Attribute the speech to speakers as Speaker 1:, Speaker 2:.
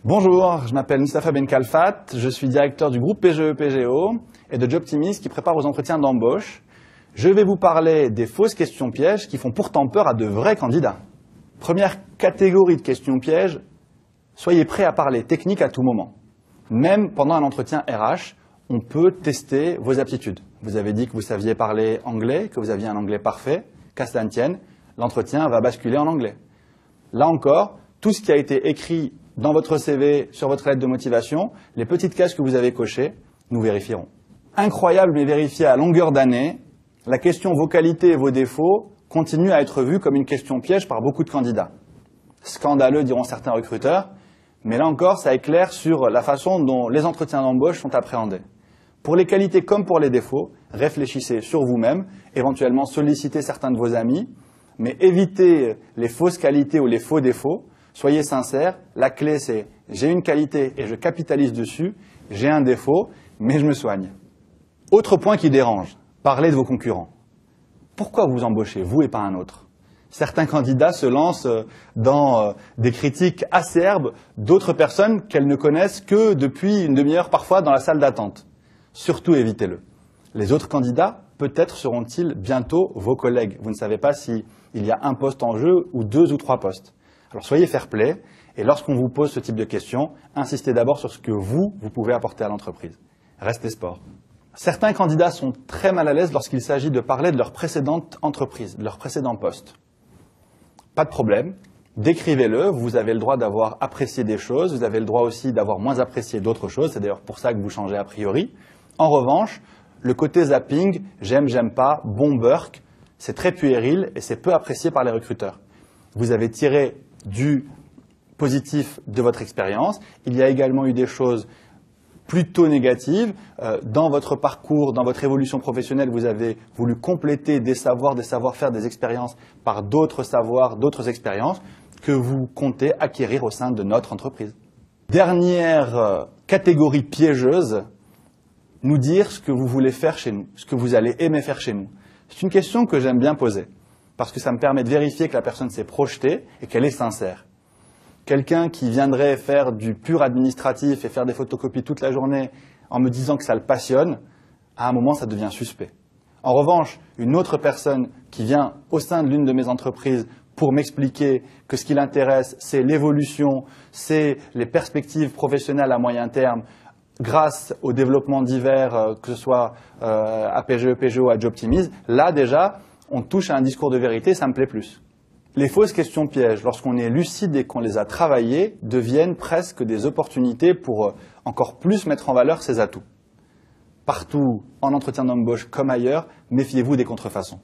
Speaker 1: Bonjour, je m'appelle Moustapha Benkalfat, je suis directeur du groupe PGE-PGO et de Jobtimis qui prépare aux entretiens d'embauche. Je vais vous parler des fausses questions pièges qui font pourtant peur à de vrais candidats. Première catégorie de questions pièges, soyez prêts à parler technique à tout moment. Même pendant un entretien RH, on peut tester vos aptitudes. Vous avez dit que vous saviez parler anglais, que vous aviez un anglais parfait, qu'à cela ne tienne, l'entretien va basculer en anglais. Là encore, tout ce qui a été écrit dans votre CV, sur votre lettre de motivation, les petites cases que vous avez cochées, nous vérifierons. Incroyable mais vérifié à longueur d'année, la question vos qualités et vos défauts continue à être vue comme une question piège par beaucoup de candidats. Scandaleux diront certains recruteurs, mais là encore ça éclaire sur la façon dont les entretiens d'embauche sont appréhendés. Pour les qualités comme pour les défauts, réfléchissez sur vous-même, éventuellement sollicitez certains de vos amis, mais évitez les fausses qualités ou les faux défauts. Soyez sincères, la clé c'est « j'ai une qualité et je capitalise dessus, j'ai un défaut, mais je me soigne ». Autre point qui dérange, parlez de vos concurrents. Pourquoi vous embauchez, vous et pas un autre? Certains candidats se lancent dans des critiques acerbes d'autres personnes qu'elles ne connaissent que depuis une demi-heure parfois dans la salle d'attente. Surtout évitez-le. Les autres candidats, peut-être seront-ils bientôt vos collègues. Vous ne savez pas s'il y a un poste en jeu ou 2 ou 3 postes. Alors soyez fair-play et lorsqu'on vous pose ce type de questions, insistez d'abord sur ce que vous pouvez apporter à l'entreprise. Restez sport. Certains candidats sont très mal à l'aise lorsqu'il s'agit de parler de leur précédente entreprise, de leur précédent poste. Pas de problème, décrivez-le, vous avez le droit d'avoir apprécié des choses, vous avez le droit aussi d'avoir moins apprécié d'autres choses, c'est d'ailleurs pour ça que vous changez a priori. En revanche, le côté zapping, j'aime, j'aime pas, bon burk, c'est très puéril et c'est peu apprécié par les recruteurs. Vous avez tiré du positif de votre expérience. Il y a également eu des choses plutôt négatives. Dans votre parcours, dans votre évolution professionnelle, vous avez voulu compléter des savoir-faire, des expériences par d'autres savoirs, d'autres expériences que vous comptez acquérir au sein de notre entreprise. Dernière catégorie piégeuse, nous dire ce que vous voulez faire chez nous, ce que vous allez aimer faire chez nous. C'est une question que j'aime bien poser, parce que ça me permet de vérifier que la personne s'est projetée et qu'elle est sincère. Quelqu'un qui viendrait faire du pur administratif et faire des photocopies toute la journée en me disant que ça le passionne, à un moment ça devient suspect. En revanche, une autre personne qui vient au sein de l'une de mes entreprises pour m'expliquer que ce qui l'intéresse, c'est l'évolution, c'est les perspectives professionnelles à moyen terme, grâce au développement divers, que ce soit à PGE, PGO, à Jobtimis, là déjà, on touche à un discours de vérité, ça me plaît plus. Les fausses questions pièges, lorsqu'on est lucide et qu'on les a travaillées, deviennent presque des opportunités pour encore plus mettre en valeur ses atouts. Partout, en entretien d'embauche comme ailleurs, méfiez-vous des contrefaçons.